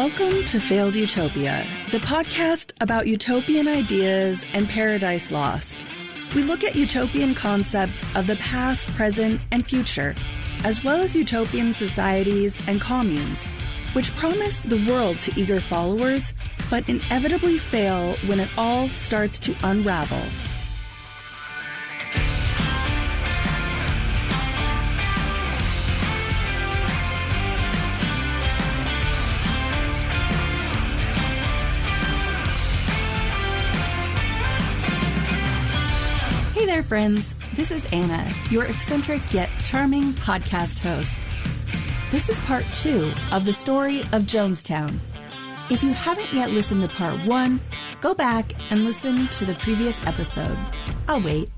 Welcome to Failed Utopia, the podcast about utopian ideas and paradise lost. We look at utopian concepts of the past, present, and future, as well as utopian societies and communes, which promise the world to eager followers, but inevitably fail when it all starts to unravel. Hey there, friends. This is Anna, your eccentric yet charming podcast host. This is part 2 of the story of Jonestown. If you haven't yet listened to part 1, go back and listen to the previous episode. I'll wait.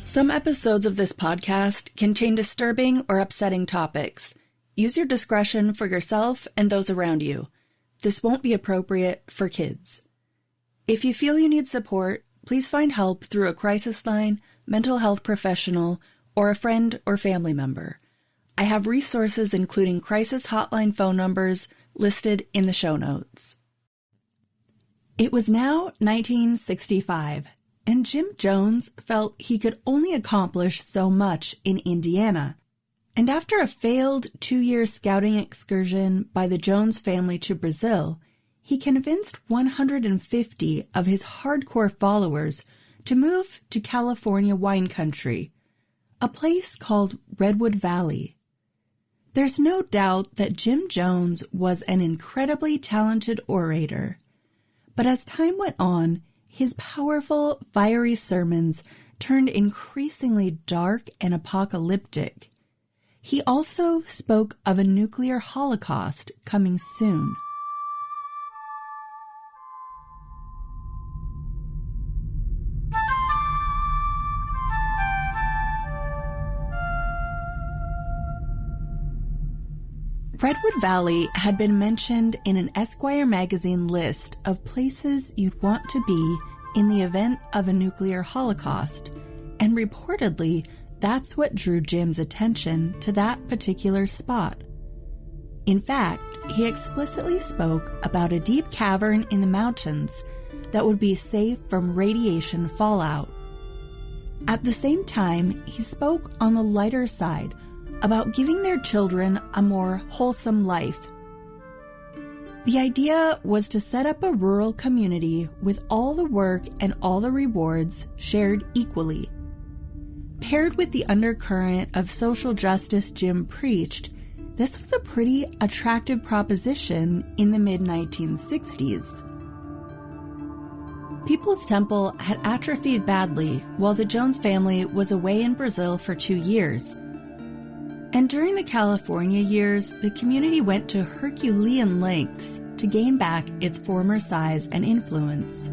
Some episodes of this podcast contain disturbing or upsetting topics. Use your discretion for yourself and those around you. This won't be appropriate for kids. If you feel you need support, please find help through a crisis line, mental health professional, or a friend or family member. I have resources including crisis hotline phone numbers listed in the show notes. It was now 1965, and Jim Jones felt he could only accomplish so much in Indiana. And after a failed 2-year scouting excursion by the Jones family to Brazil, he convinced 150 of his hardcore followers to move to California wine country, a place called Redwood Valley. There's no doubt that Jim Jones was an incredibly talented orator, but as time went on, his powerful, fiery sermons turned increasingly dark and apocalyptic. He also spoke of a nuclear holocaust coming soon. Redwood Valley had been mentioned in an Esquire magazine list of places you'd want to be in the event of a nuclear holocaust, and reportedly, that's what drew Jim's attention to that particular spot. In fact, he explicitly spoke about a deep cavern in the mountains that would be safe from radiation fallout. At the same time, he spoke on the lighter side about giving their children a more wholesome life. The idea was to set up a rural community with all the work and all the rewards shared equally. Paired with the undercurrent of social justice Jim preached, this was a pretty attractive proposition in the mid-1960s. People's Temple had atrophied badly while the Jones family was away in Brazil for 2 years. And during the California years, the community went to Herculean lengths to gain back its former size and influence.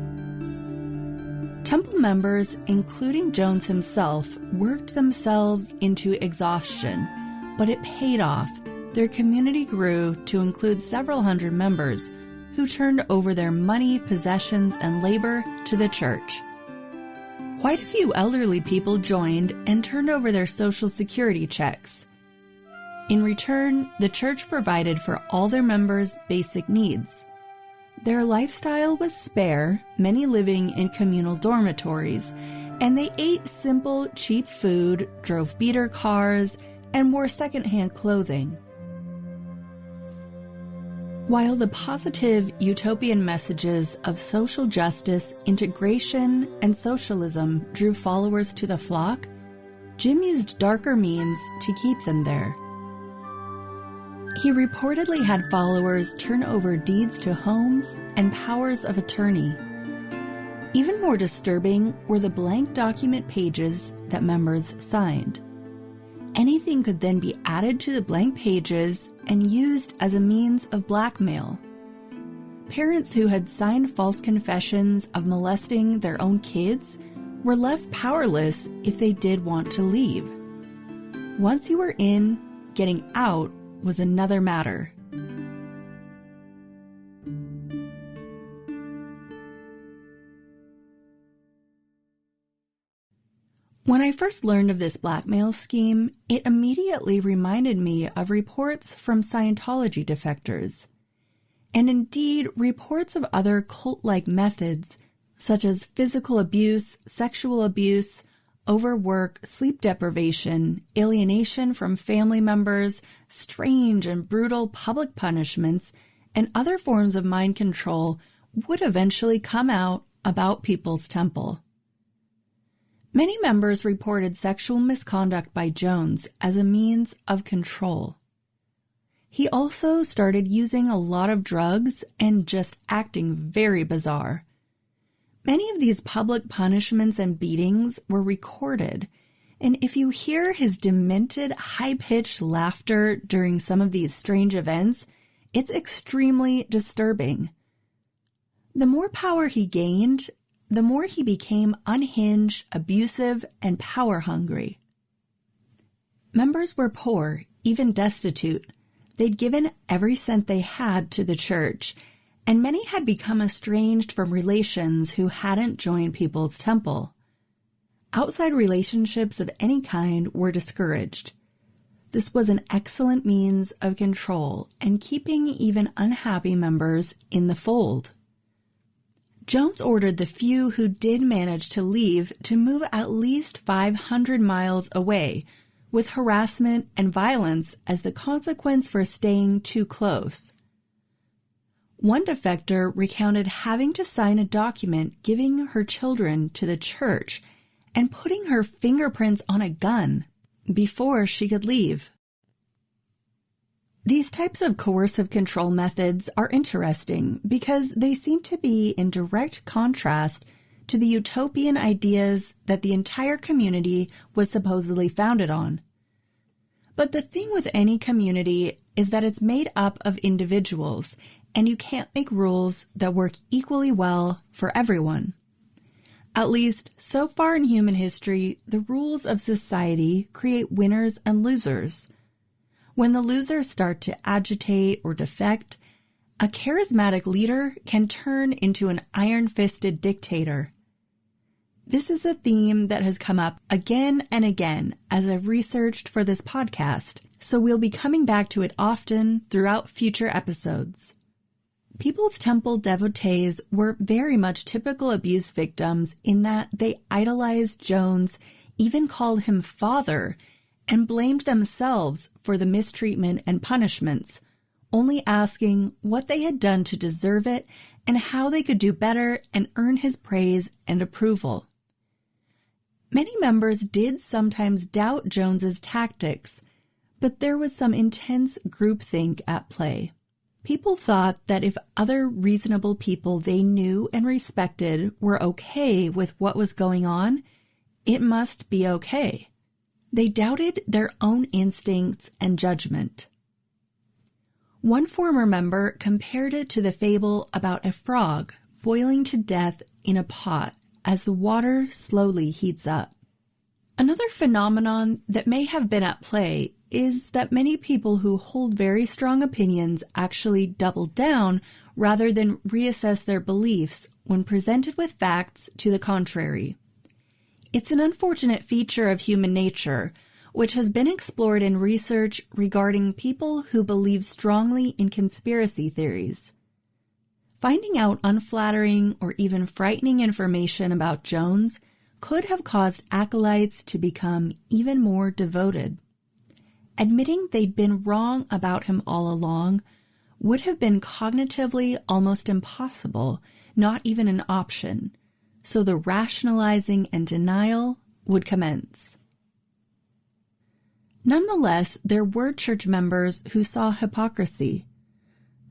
Temple members, including Jones himself, worked themselves into exhaustion, but it paid off. Their community grew to include several hundred members who turned over their money, possessions, and labor to the church. Quite a few elderly people joined and turned over their Social Security checks. In return, the church provided for all their members' basic needs. Their lifestyle was spare, many living in communal dormitories, and they ate simple, cheap food, drove beater cars, and wore secondhand clothing. While the positive utopian messages of social justice, integration, and socialism drew followers to the flock, Jim used darker means to keep them there. He reportedly had followers turn over deeds to homes and powers of attorney. Even more disturbing were the blank document pages that members signed. Anything could then be added to the blank pages and used as a means of blackmail. Parents who had signed false confessions of molesting their own kids were left powerless if they did want to leave. Once you were in, getting out was another matter. When I first learned of this blackmail scheme, it immediately reminded me of reports from Scientology defectors, and indeed reports of other cult-like methods such as physical abuse, sexual abuse, overwork, sleep deprivation, alienation from family members, strange and brutal public punishments, and other forms of mind control would eventually come out about People's Temple. Many members reported sexual misconduct by Jones as a means of control. He also started using a lot of drugs and just acting very bizarre. Many of these public punishments and beatings were recorded, and if you hear his demented, high-pitched laughter during some of these strange events, it's extremely disturbing. The more power he gained, the more he became unhinged, abusive, and power-hungry. Members were poor, even destitute. They'd given every cent they had to the church, and many had become estranged from relations who hadn't joined People's Temple. Outside relationships of any kind were discouraged. This was an excellent means of control and keeping even unhappy members in the fold. Jones ordered the few who did manage to leave to move at least 500 miles away, with harassment and violence as the consequence for staying too close. One defector recounted having to sign a document giving her children to the church and putting her fingerprints on a gun before she could leave. These types of coercive control methods are interesting because they seem to be in direct contrast to the utopian ideas that the entire community was supposedly founded on. But the thing with any community is that it's made up of individuals, and you can't make rules that work equally well for everyone. At least, so far in human history, the rules of society create winners and losers. When the losers start to agitate or defect, a charismatic leader can turn into an iron-fisted dictator. This is a theme that has come up again and again as I've researched for this podcast, so we'll be coming back to it often throughout future episodes. People's Temple devotees were very much typical abuse victims in that they idolized Jones, even called him father, and blamed themselves for the mistreatment and punishments, only asking what they had done to deserve it and how they could do better and earn his praise and approval. Many members did sometimes doubt Jones's tactics, but there was some intense groupthink at play. People thought that if other reasonable people they knew and respected were okay with what was going on, it must be okay. They doubted their own instincts and judgment. One former member compared it to the fable about a frog boiling to death in a pot as the water slowly heats up. Another phenomenon that may have been at play is that many people who hold very strong opinions actually double down rather than reassess their beliefs when presented with facts to the contrary. It's an unfortunate feature of human nature, which has been explored in research regarding people who believe strongly in conspiracy theories. Finding out unflattering or even frightening information about Jones could have caused acolytes to become even more devoted. Admitting they'd been wrong about him all along would have been cognitively almost impossible, not even an option, so the rationalizing and denial would commence. Nonetheless, there were church members who saw hypocrisy.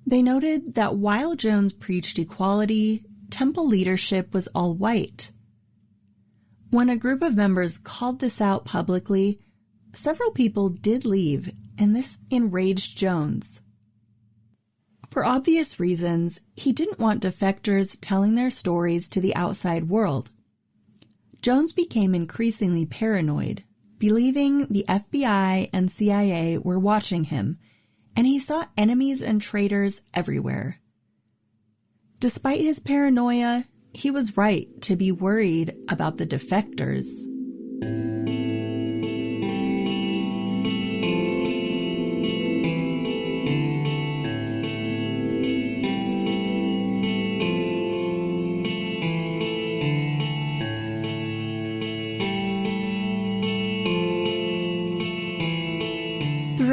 They noted that while Jones preached equality, temple leadership was all white. When a group of members called this out publicly, several people did leave, and this enraged Jones. For obvious reasons, he didn't want defectors telling their stories to the outside world. Jones became increasingly paranoid, believing the FBI and CIA were watching him, and he saw enemies and traitors everywhere. Despite his paranoia, he was right to be worried about the defectors.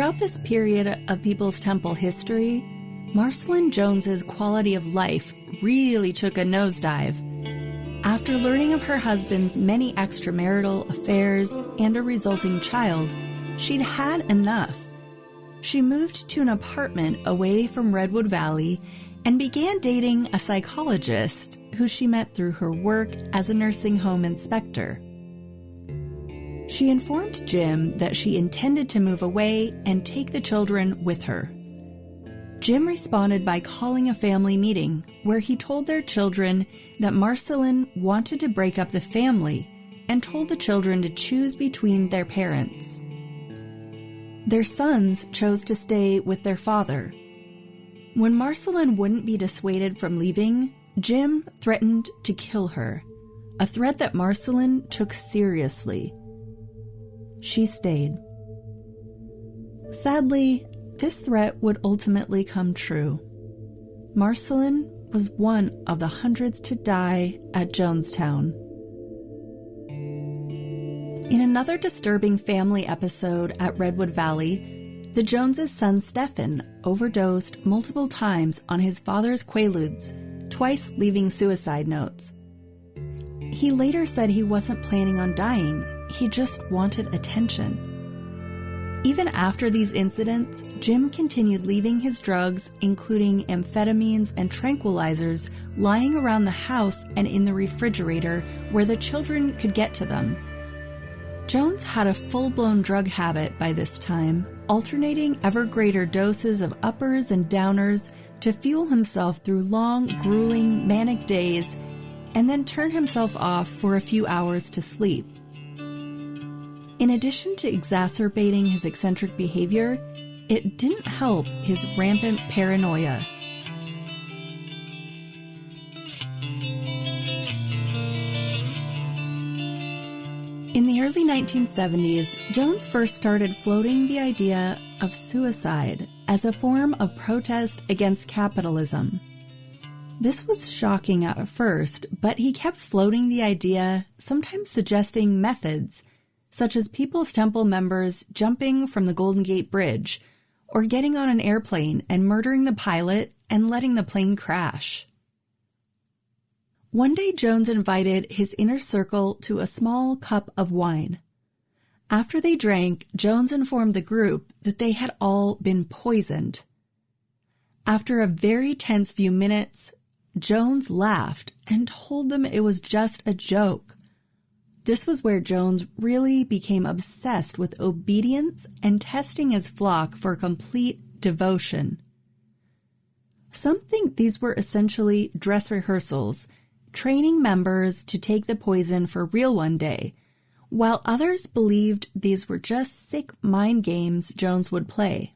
Throughout this period of People's Temple history, Marcelyn Jones's quality of life really took a nosedive. After learning of her husband's many extramarital affairs and a resulting child, she'd had enough. She moved to an apartment away from Redwood Valley and began dating a psychologist who she met through her work as a nursing home inspector. She informed Jim that she intended to move away and take the children with her. Jim responded by calling a family meeting where he told their children that Marcelyn wanted to break up the family and told the children to choose between their parents. Their sons chose to stay with their father. When Marcelyn wouldn't be dissuaded from leaving, Jim threatened to kill her, a threat that Marcelyn took seriously. She stayed. Sadly, this threat would ultimately come true. Marcelyn was one of the hundreds to die at Jonestown. In another disturbing family episode at Redwood Valley, the Joneses' son Stephen overdosed multiple times on his father's Quaaludes, twice leaving suicide notes. He later said he wasn't planning on dying, he just wanted attention. Even after these incidents, Jim continued leaving his drugs, including amphetamines and tranquilizers, lying around the house and in the refrigerator where the children could get to them. Jones had a full-blown drug habit by this time, alternating ever greater doses of uppers and downers to fuel himself through long, grueling, manic days, and then turn himself off for a few hours to sleep. In addition to exacerbating his eccentric behavior, it didn't help his rampant paranoia. In the early 1970s, Jones first started floating the idea of suicide as a form of protest against capitalism. This was shocking at first, but he kept floating the idea, sometimes suggesting methods, such as People's Temple members jumping from the Golden Gate Bridge, or getting on an airplane and murdering the pilot and letting the plane crash. One day, Jones invited his inner circle to a small cup of wine. After they drank, Jones informed the group that they had all been poisoned. After a very tense few minutes, Jones laughed and told them it was just a joke. This was where Jones really became obsessed with obedience and testing his flock for complete devotion. Some think these were essentially dress rehearsals, training members to take the poison for real one day, while others believed these were just sick mind games Jones would play.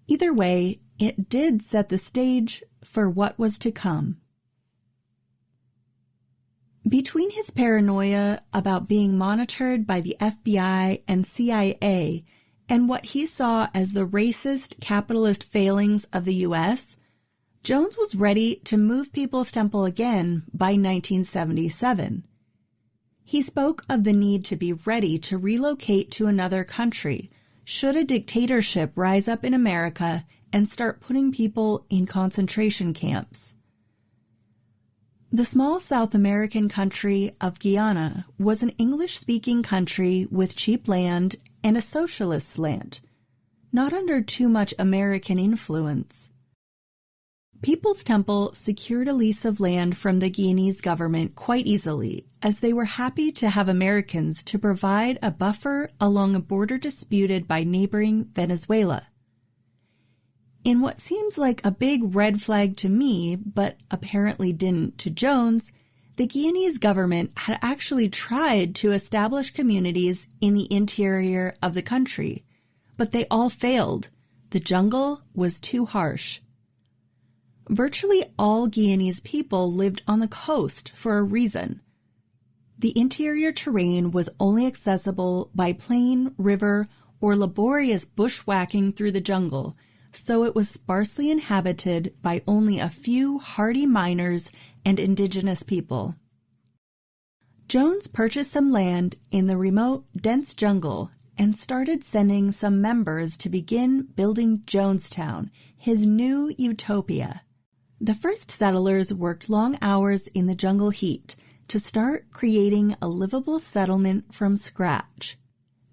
Either way, it did set the stage for what was to come. Between his paranoia about being monitored by the FBI and CIA and what he saw as the racist capitalist failings of the U.S., Jones was ready to move People's Temple again by 1977. He spoke of the need to be ready to relocate to another country should a dictatorship rise up in America and start putting people in concentration camps. The small South American country of Guyana was an English-speaking country with cheap land and a socialist slant, not under too much American influence. People's Temple secured a lease of land from the Guyanese government quite easily, as they were happy to have Americans to provide a buffer along a border disputed by neighboring Venezuela. In what seems like a big red flag to me, but apparently didn't to Jones, the Guyanese government had actually tried to establish communities in the interior of the country, but they all failed. The jungle was too harsh. Virtually all Guyanese people lived on the coast for a reason. The interior terrain was only accessible by plain, river, or laborious bushwhacking through the jungle, so it was sparsely inhabited by only a few hardy miners and indigenous people. Jones purchased some land in the remote, dense jungle and started sending some members to begin building Jonestown, his new utopia. The first settlers worked long hours in the jungle heat to start creating a livable settlement from scratch.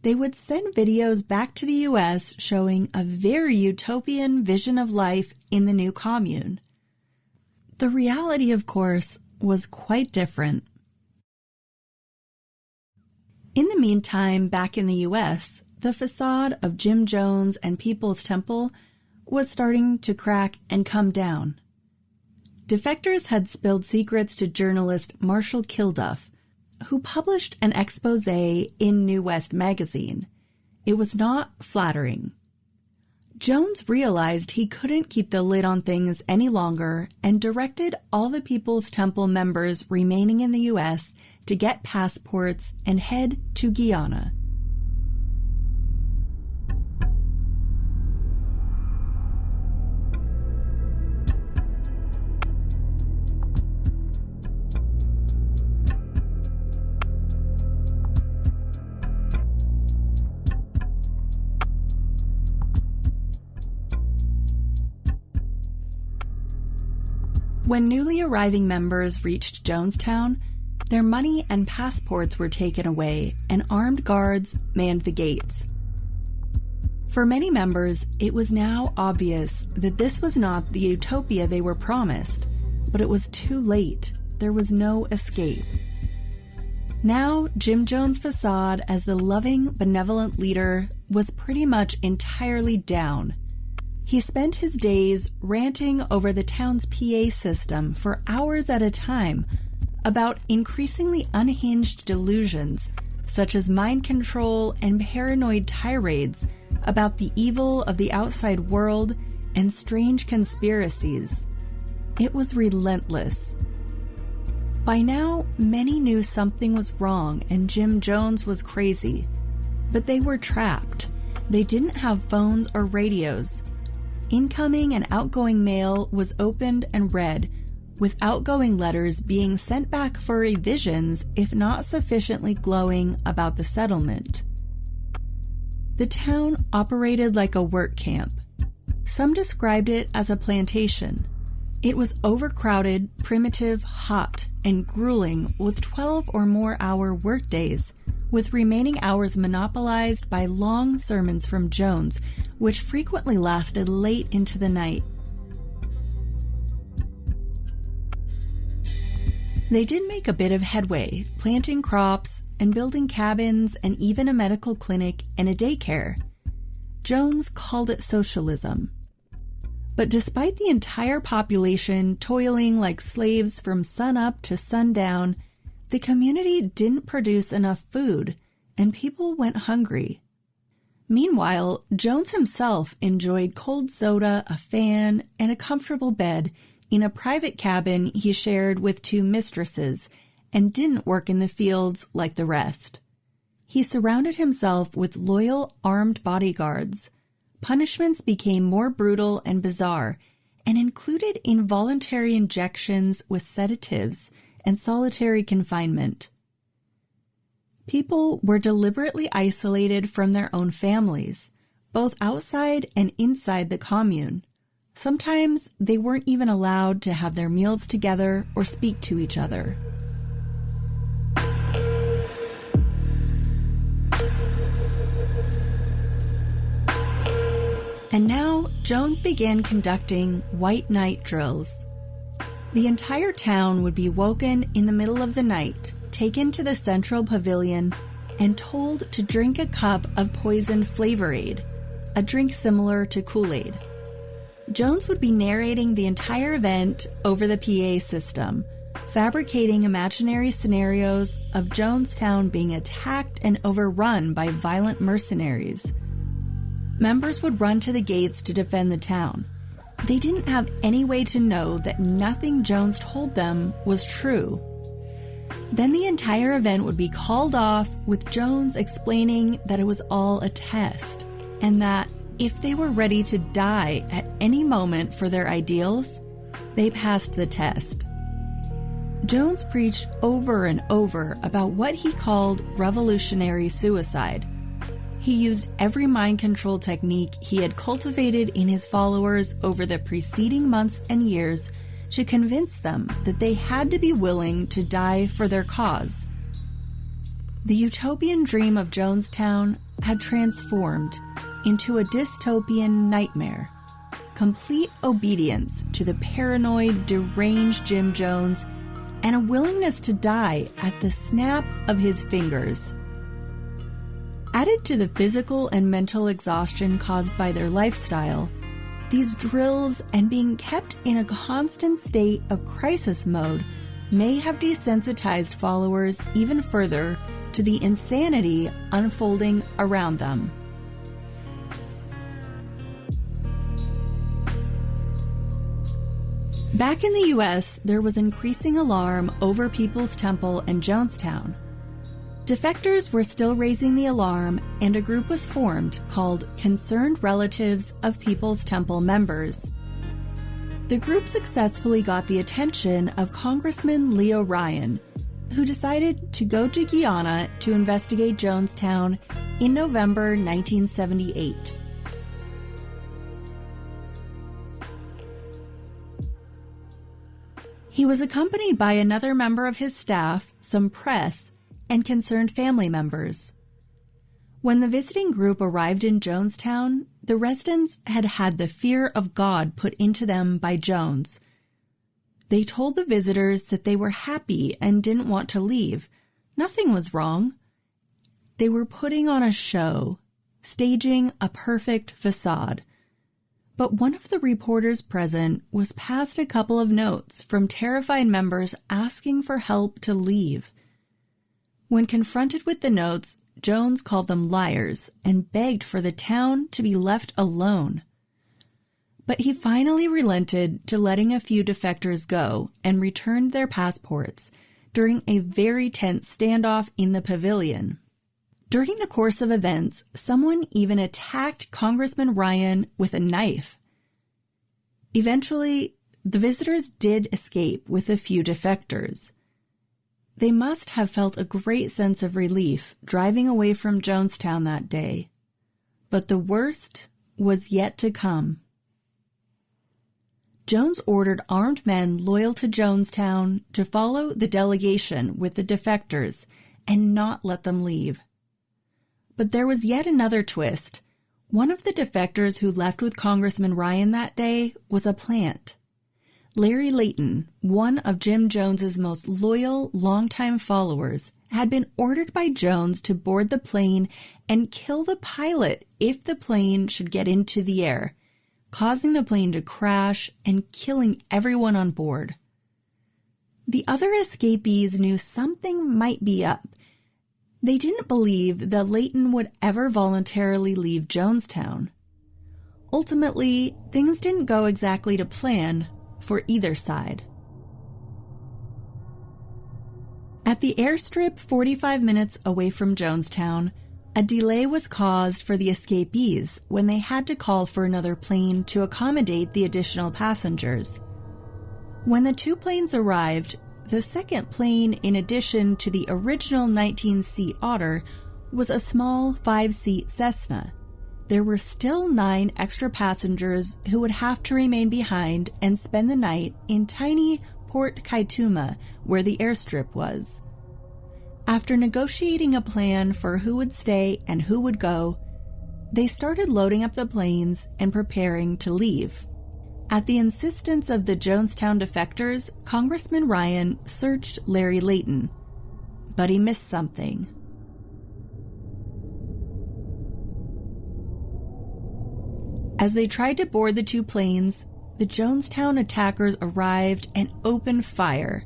They would send videos back to the U.S. showing a very utopian vision of life in the new commune. The reality, of course, was quite different. In the meantime, back in the U.S., the facade of Jim Jones and People's Temple was starting to crack and come down. Defectors had spilled secrets to journalist Marshall Kilduff, who published an expose in New West magazine. It was not flattering. Jones realized he couldn't keep the lid on things any longer and directed all the People's Temple members remaining in the U.S. to get passports and head to Guyana. When newly arriving members reached Jonestown, their money and passports were taken away and armed guards manned the gates. For many members, it was now obvious that this was not the utopia they were promised, but it was too late. There was no escape. Now, Jim Jones' facade as the loving, benevolent leader was pretty much entirely down. He spent his days ranting over the town's PA system for hours at a time about increasingly unhinged delusions, such as mind control and paranoid tirades about the evil of the outside world and strange conspiracies. It was relentless. By now, many knew something was wrong and Jim Jones was crazy, but they were trapped. They didn't have phones or radios. Incoming and outgoing mail was opened and read, with outgoing letters being sent back for revisions if not sufficiently glowing about the settlement. The town operated like a work camp. Some described it as a plantation. It was overcrowded, primitive, hot, and grueling with 12 or more hour workdays, with remaining hours monopolized by long sermons from Jones, which frequently lasted late into the night. They did make a bit of headway, planting crops and building cabins and even a medical clinic and a daycare. Jones called it socialism. But despite the entire population toiling like slaves from sunup to sundown, the community didn't produce enough food, and people went hungry. Meanwhile, Jones himself enjoyed cold soda, a fan, and a comfortable bed in a private cabin he shared with 2 mistresses, and didn't work in the fields like the rest. He surrounded himself with loyal armed bodyguards. Punishments became more brutal and bizarre, and included involuntary injections with sedatives and solitary confinement. People were deliberately isolated from their own families, both outside and inside the commune. Sometimes they weren't even allowed to have their meals together or speak to each other. And now, Jones began conducting white night drills. The entire town would be woken in the middle of the night, taken to the central pavilion, and told to drink a cup of poison Flavor Aid, a drink similar to Kool-Aid. Jones would be narrating the entire event over the PA system, fabricating imaginary scenarios of Jonestown being attacked and overrun by violent mercenaries. Members would run to the gates to defend the town. They didn't have any way to know that nothing Jones told them was true. Then the entire event would be called off, with Jones explaining that it was all a test, and that if they were ready to die at any moment for their ideals, they passed the test. Jones preached over and over about what he called revolutionary suicide. He He used every mind control technique he had cultivated in his followers over the preceding months and years to convince them that they had to be willing to die for their cause. The utopian dream of Jonestown had transformed into a dystopian nightmare. Complete obedience to the paranoid, deranged Jim Jones, and a willingness to die at the snap of his fingers. Added to the physical and mental exhaustion caused by their lifestyle, these drills and being kept in a constant state of crisis mode may have desensitized followers even further to the insanity unfolding around them. Back in the U.S., there was increasing alarm over People's Temple and Jonestown. Defectors were still raising the alarm, and a group was formed called Concerned Relatives of People's Temple Members. The group successfully got the attention of Congressman Leo Ryan, who decided to go to Guyana to investigate Jonestown in November 1978. He was accompanied by another member of his staff, some press, and concerned family members. When the visiting group arrived in Jonestown, the residents had had the fear of God put into them by Jones. They told the visitors that they were happy and didn't want to leave. Nothing was wrong. They were putting on a show, staging a perfect facade. But one of the reporters present was passed a couple of notes from terrified members asking for help to leave. When confronted with the notes, Jones called them liars and begged for the town to be left alone. But he finally relented to letting a few defectors go and returned their passports during a very tense standoff in the pavilion. During the course of events, someone even attacked Congressman Ryan with a knife. Eventually, the visitors did escape with a few defectors. They must have felt a great sense of relief driving away from Jonestown that day. But the worst was yet to come. Jones ordered armed men loyal to Jonestown to follow the delegation with the defectors and not let them leave. But there was yet another twist. One of the defectors who left with Congressman Ryan that day was a plant. Larry Layton, one of Jim Jones's most loyal, longtime followers, had been ordered by Jones to board the plane and kill the pilot if the plane should get into the air, causing the plane to crash and killing everyone on board. The other escapees knew something might be up. They didn't believe that Layton would ever voluntarily leave Jonestown. Ultimately, things didn't go exactly to plan for either side. At the airstrip 45 minutes away from Jonestown, a delay was caused for the escapees when they had to call for another plane to accommodate the additional passengers. When the two planes arrived, the second plane, in addition to the original 19-seat Otter, was a small 5-seat Cessna. There were still 9 extra passengers who would have to remain behind and spend the night in tiny Port Kaituma, where the airstrip was. After negotiating a plan for who would stay and who would go, they started loading up the planes and preparing to leave. At the insistence of the Jonestown defectors, Congressman Ryan searched Larry Layton, but he missed something. As they tried to board the two planes, the Jonestown attackers arrived and opened fire.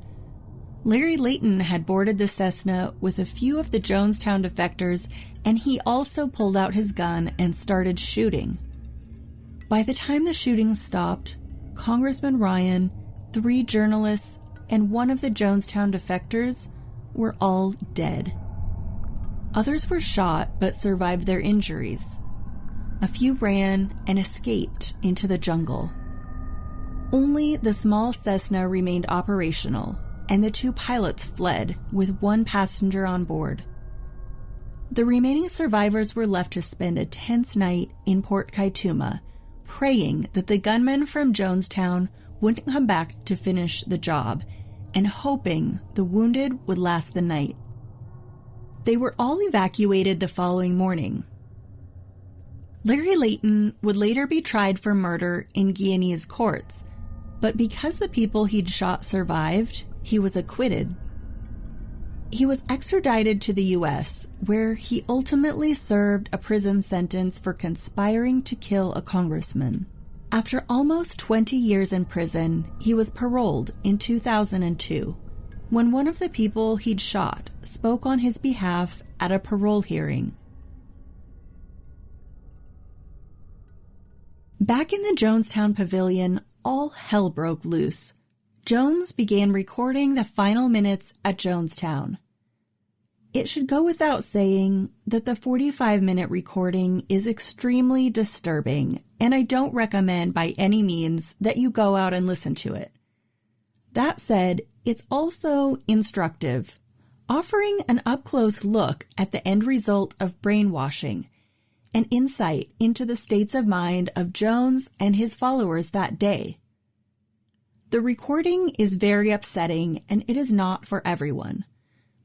Larry Layton had boarded the Cessna with a few of the Jonestown defectors, and he also pulled out his gun and started shooting. By the time the shooting stopped, Congressman Ryan, 3 journalists, and one of the Jonestown defectors were all dead. Others were shot but survived their injuries. A few ran and escaped into the jungle. Only the small Cessna remained operational, and the 2 pilots fled with 1 passenger on board. The remaining survivors were left to spend a tense night in Port Kaituma, praying that the gunmen from Jonestown wouldn't come back to finish the job, and hoping the wounded would last the night. They were all evacuated the following morning. Larry Layton would later be tried for murder in Guyanese courts, but because the people he'd shot survived, he was acquitted. He was extradited to the U.S., where he ultimately served a prison sentence for conspiring to kill a congressman. After almost 20 years in prison, he was paroled in 2002, when one of the people he'd shot spoke on his behalf at a parole hearing. Back in the Jonestown Pavilion, all hell broke loose. Jones began recording the final minutes at Jonestown. It should go without saying that the 45-minute recording is extremely disturbing, and I don't recommend by any means that you go out and listen to it. That said, it's also instructive, offering an up-close look at the end result of brainwashing, an insight into the states of mind of Jones and his followers that day. The recording is very upsetting, and it is not for everyone.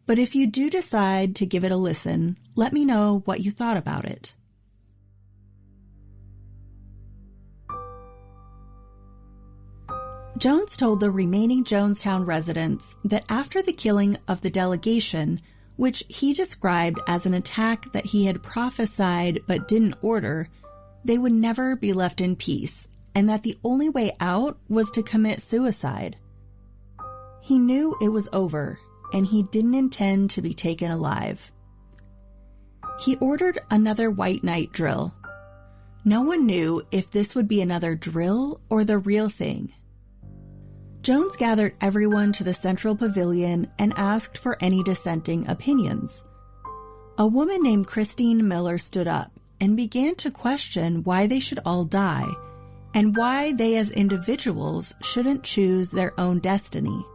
But if you do decide to give it a listen, let me know what you thought about it. Jones told the remaining Jonestown residents that after the killing of the delegation, which he described as an attack that he had prophesied but didn't order, they would never be left in peace, and that the only way out was to commit suicide. He knew it was over, and he didn't intend to be taken alive. He ordered another White Night drill. No one knew if this would be another drill or the real thing. Jones gathered everyone to the central pavilion and asked for any dissenting opinions. A woman named Christine Miller stood up and began to question why they should all die, and why they as individuals shouldn't choose their own destiny.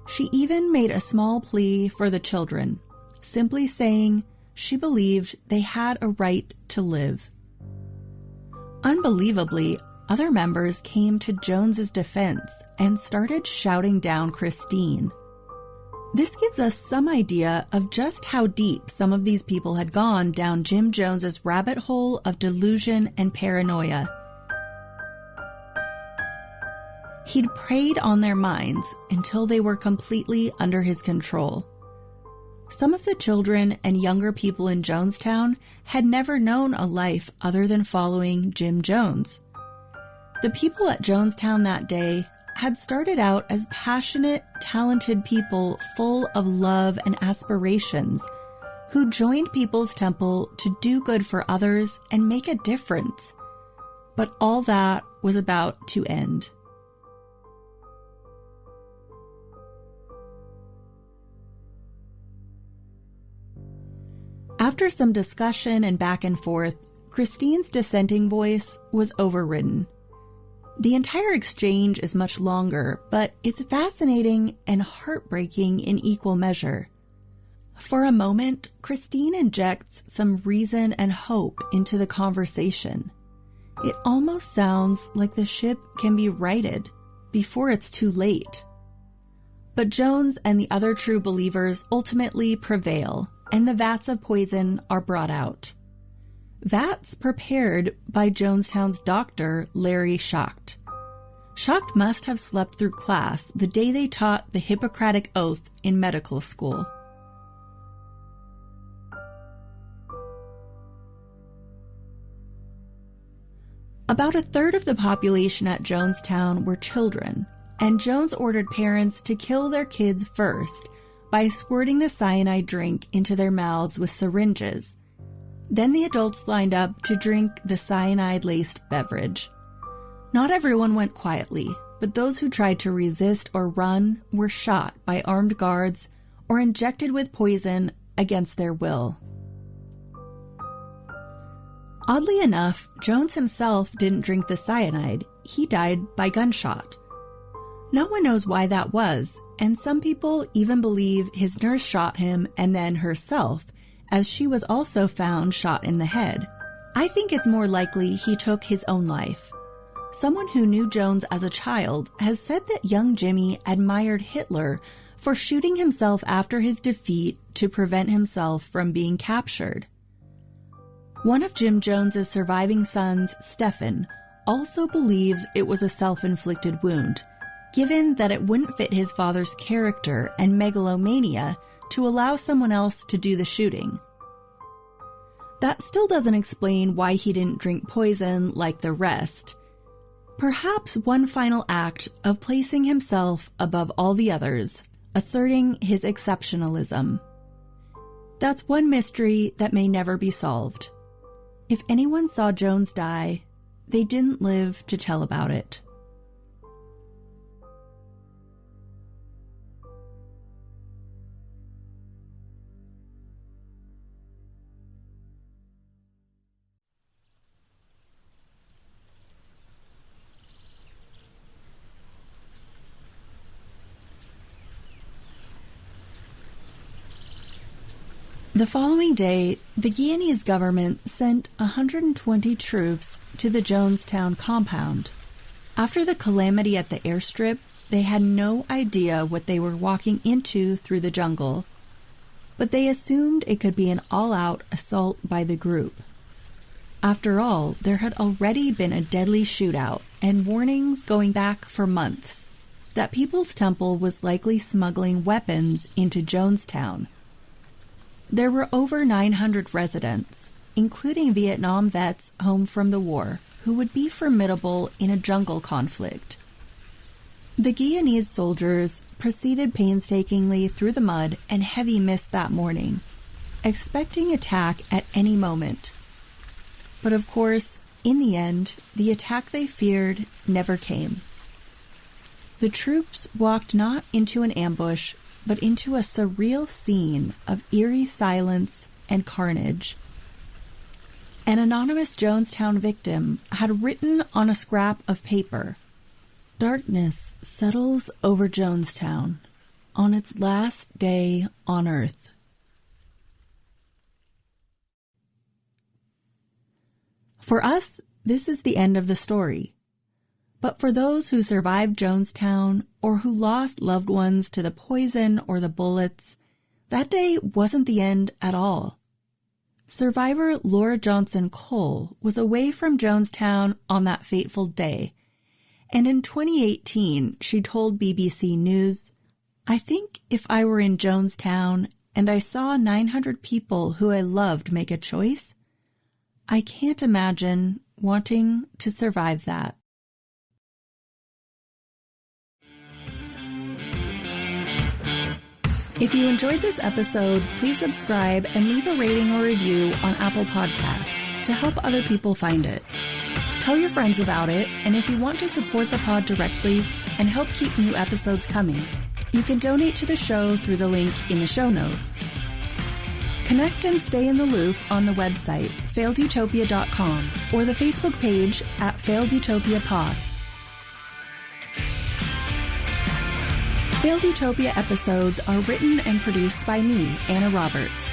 She even made a small plea for the children, simply saying she believed they had a right to live. Unbelievably, other members came to Jones's defense and started shouting down Christine. This gives us some idea of just how deep some of these people had gone down Jim Jones's rabbit hole of delusion and paranoia. He'd preyed on their minds until they were completely under his control. Some of the children and younger people in Jonestown had never known a life other than following Jim Jones. The people at Jonestown that day had started out as passionate, talented people full of love and aspirations who joined People's Temple to do good for others and make a difference. But all that was about to end. After some discussion and back and forth, Christine's dissenting voice was overridden. The entire exchange is much longer, but it's fascinating and heartbreaking in equal measure. For a moment, Christine injects some reason and hope into the conversation. It almost sounds like the ship can be righted before it's too late. But Jones and the other true believers ultimately prevail, and the vats of poison are brought out. Vats prepared by Jonestown's doctor, Larry Schacht. Schacht must have slept through class the day they taught the Hippocratic Oath in medical school. About a third of the population at Jonestown were children, and Jones ordered parents to kill their kids first by squirting the cyanide drink into their mouths with syringes. Then the adults lined up to drink the cyanide-laced beverage. Not everyone went quietly, but those who tried to resist or run were shot by armed guards or injected with poison against their will. Oddly enough, Jones himself didn't drink the cyanide. He died by gunshot. No one knows why that was, and some people even believe his nurse shot him and then herself, as she was also found shot in the head. I think it's more likely he took his own life. Someone who knew Jones as a child has said that young Jimmy admired Hitler for shooting himself after his defeat to prevent himself from being captured. One of Jim Jones's surviving sons, Stephen, also believes it was a self-inflicted wound, given that it wouldn't fit his father's character and megalomania to allow someone else to do the shooting. That still doesn't explain why he didn't drink poison like the rest. Perhaps one final act of placing himself above all the others, asserting his exceptionalism. That's one mystery that may never be solved. If anyone saw Jones die, they didn't live to tell about it. The following day, the Guyanese government sent 120 troops to the Jonestown compound. After the calamity at the airstrip, they had no idea what they were walking into through the jungle, but they assumed it could be an all-out assault by the group. After all, there had already been a deadly shootout and warnings going back for months that People's Temple was likely smuggling weapons into Jonestown. There were over 900 residents, including Vietnam vets home from the war, who would be formidable in a jungle conflict. The Guyanese soldiers proceeded painstakingly through the mud and heavy mist that morning, expecting attack at any moment. But of course, in the end, the attack they feared never came. The troops walked not into an ambush, but into a surreal scene of eerie silence and carnage. An anonymous Jonestown victim had written on a scrap of paper, "Darkness settles over Jonestown on its last day on Earth." For us, this is the end of the story. But for those who survived Jonestown or who lost loved ones to the poison or the bullets, that day wasn't the end at all. Survivor Laura Johnson Cole was away from Jonestown on that fateful day, and in 2018 she told BBC News, "I think if I were in Jonestown and I saw 900 people who I loved make a choice, I can't imagine wanting to survive that." If you enjoyed this episode, please subscribe and leave a rating or review on Apple Podcasts to help other people find it. Tell your friends about it, and if you want to support the pod directly and help keep new episodes coming, you can donate to the show through the link in the show notes. Connect and stay in the loop on the website, failedutopia.com, or the Facebook page at Failed Utopia Pod. Failed Utopia episodes are written and produced by me, Anna Roberts.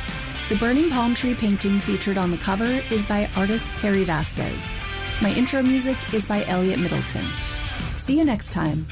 The burning palm tree painting featured on the cover is by artist Perry Vasquez. My intro music is by Elliot Middleton. See you next time.